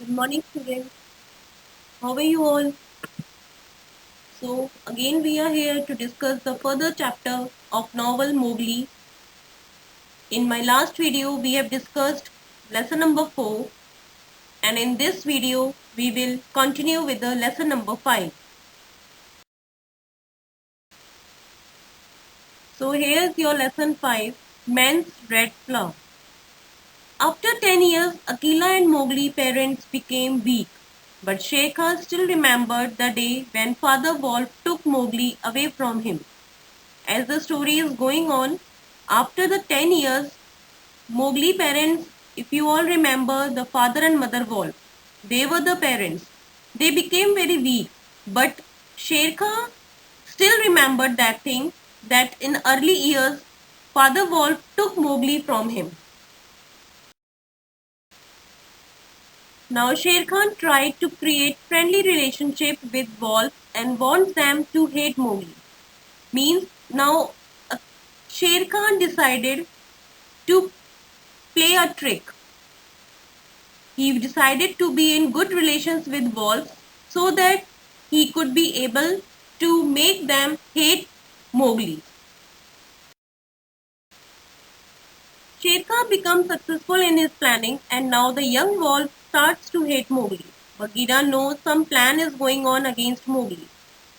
Good morning, students. How are you all? So, again, we are here to discuss the further chapter of novel Mowgli. In my last video, we have discussed lesson number 4, and in this video, we will continue with the lesson number 5. So, here's your lesson 5, Man's Red Flower. After 10 years, Akela and Mowgli parents became weak, but Shere Khan still remembered the day when Father Wolf took Mowgli away from him. As the story is going on, after the 10 years, Mowgli parents, if you all remember the father and mother wolf, they were the parents. They became very weak, but Shere Khan still remembered that thing that in early years, Father Wolf took Mowgli from him. Now Shere Khan tried to create friendly relationship with Wolf and wants them to hate Mowgli. Means now Shere Khan decided to play a trick. He decided to be in good relations with wolves so that he could be able to make them hate Mowgli. Shere Khan becomes successful in his planning and now the young wolf starts to hate Mowgli. Bagheera knows some plan is going on against Mowgli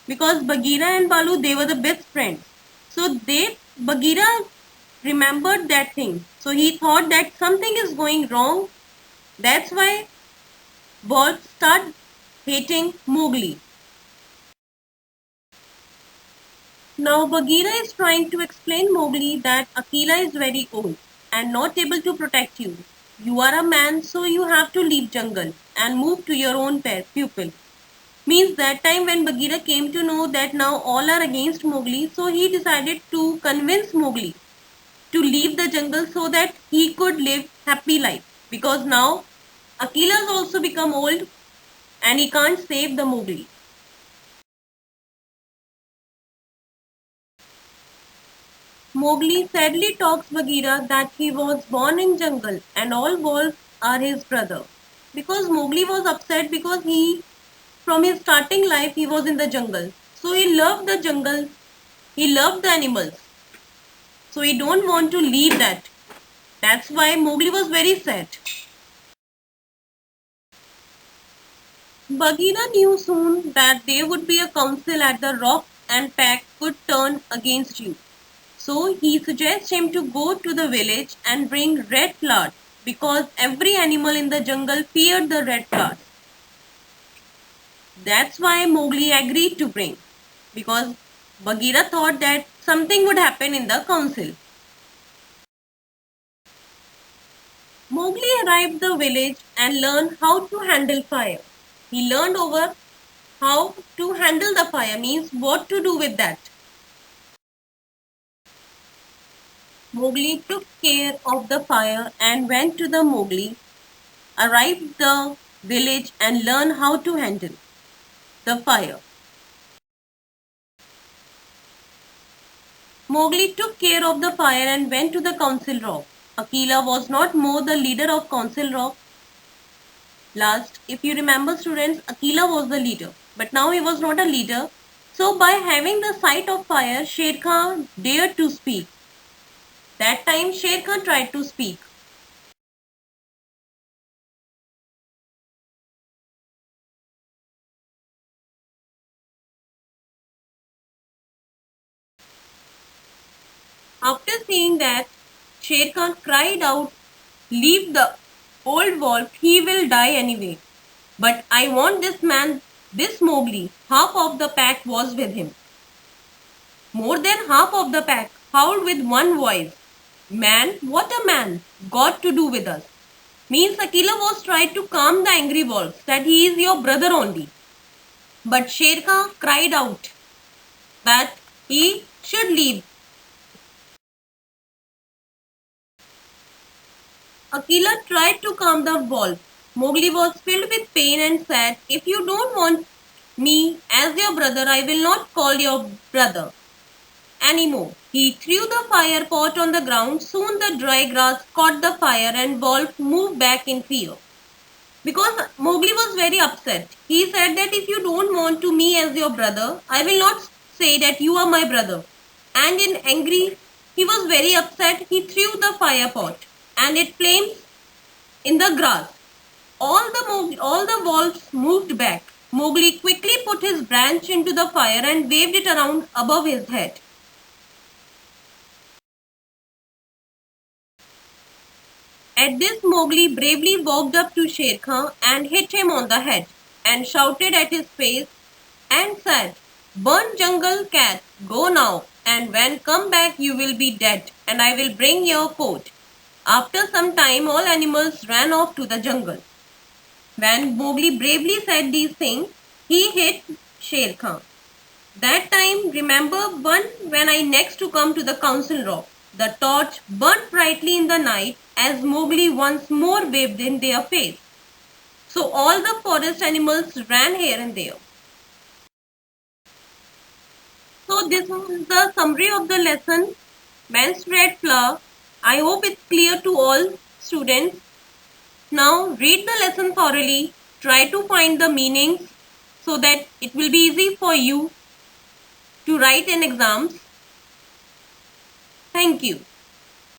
because Bagheera and Balu, they were the best friends. So Bagheera remembered that thing. So he thought that something is going wrong. That's why wolves start hating Mowgli. Now Bagheera is trying to explain Mowgli that Akela is very old and not able to protect you. You are a man, so you have to leave jungle and move to your own pupil. Means that time when Bagheera came to know that now all are against Mowgli, so he decided to convince Mowgli to leave the jungle so that he could live happy life. Because now Akela has also become old and he can't save the Mowgli. Mowgli sadly talks Bagheera that he was born in jungle and all wolves are his brother. Because Mowgli was upset because from his starting life, he was in the jungle. So he loved the jungle. He loved the animals. So he don't want to leave that. That's why Mowgli was very sad. Bagheera knew soon that there would be a council at the rock and pack could turn against you. So he suggests him to go to the village and bring red flowers because every animal in the jungle feared the red flowers. That's why Mowgli agreed to bring because Bagheera thought that something would happen in the council. Mowgli arrived the village and learned how to handle fire. He learned over how to handle the fire means what to do with that. Mowgli took care of the fire and went to the Mowgli, arrived the village and learned how to handle the fire. Mowgli took care of the fire and went to the Council Rock. Akela was not more the leader of Council Rock. Last, if you remember students, Akela was the leader. But now he was not a leader. So by having the sight of fire, Shere Khan dared to speak. That time Shere Khan tried to speak. After seeing that, Shere Khan cried out, "Leave the old wolf, he will die anyway. But I want this man, this Mowgli." Half of the pack was with him. More than half of the pack howled with one voice, "Man, what a man! Got to do with us." Means Akela was trying to calm the angry wolves that he is your brother only. But Shere Khan cried out that he should leave. Akela tried to calm the wolf. Mowgli was filled with pain and said, "If you don't want me as your brother, I will not call your brother anymore." He threw the fire pot on the ground. Soon the dry grass caught the fire and wolf moved back in fear. because Mowgli was very upset. He said that if you don't want to me as your brother, I will not say that you are my brother. And in angry, he was very upset. He threw the fire pot, and it flames in the grass. All the wolves moved back. Mowgli quickly put his branch into the fire and waved it around above his head. At this, Mowgli bravely walked up to Sher Khan and hit him on the head, and shouted at his face and said, "Burn jungle cat, go now, and when come back you will be dead, and I will bring your coat." After some time, all animals ran off to the jungle. When Mowgli bravely said these things, he hit Sher Khan. That time, remember one when I next to come to the council rock. The torch burnt brightly in the night as Mowgli once more waved in their face. So all the forest animals ran here and there. So this is the summary of the lesson, Man's Red Flower. I hope it's clear to all students. Now read the lesson thoroughly. Try to find the meanings so that it will be easy for you to write in exams. Thank you.